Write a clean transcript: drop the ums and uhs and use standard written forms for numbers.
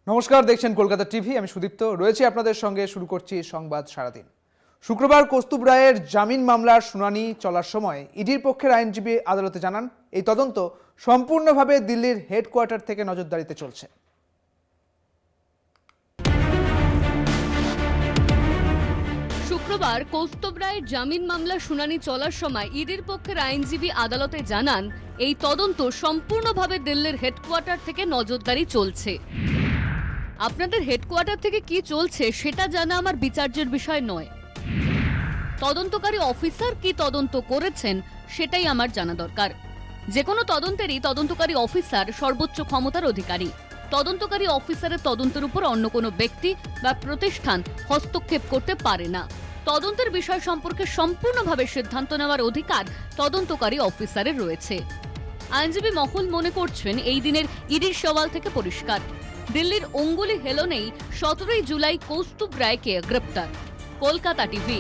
নমস্কার, দেখছেন কলকাতা টিভি। আমি সুদীপ্ত রয়েছি আপনাদের সঙ্গে। শুরু করছি সংবাদ সারাদিন। শুক্রবার কৌস্তুভ রায়ের জামিন মামলার শুনানি চলার সময় ইডির পক্ষের আইনজীবী আদালতে জানান, এই তদন্ত সম্পূর্ণভাবে দিল্লির হেডকোয়ার্টার থেকে নজরদারিতে চলছে। শুক্রবার কৌস্তুভ রায়ের জামিন মামলার শুনানি চলার সময় ইডির পক্ষের আইনজীবী আদালতে জানান, এই তদন্ত সম্পূর্ণভাবে দিল্লির হেডকোয়ার্টার থেকে নজরদারি চলছে। আপনাদের হেডকোয়ার্টার থেকে কি চলছে সেটা জানা আমার বিচার্যের বিষয় নয়। তদন্তকারী অফিসার কি তদন্ত করেছেন সেটাই আমার জানা দরকার। যে কোনো তদন্তেরই তদন্তকারী অফিসার সর্বোচ্চ ক্ষমতার অধিকারী। তদন্তকারী অফিসারের তদন্তের উপর অন্য কোনো ব্যক্তি বা প্রতিষ্ঠান হস্তক্ষেপ করতে পারে না। তদন্তের বিষয় সম্পর্কে সম্পূর্ণভাবে সিদ্ধান্ত নেওয়ার অধিকার তদন্তকারী অফিসারের রয়েছে। আইনজীবী মহল মনে করছেন, এই দিনের ইডির সওয়াল থেকে পরিষ্কার, দিল্লির অঙ্গুলি হেলনেই 17 জুলাই কৌস্তুভ রায়কে গ্রেপ্তার। কলকাতা টিভি।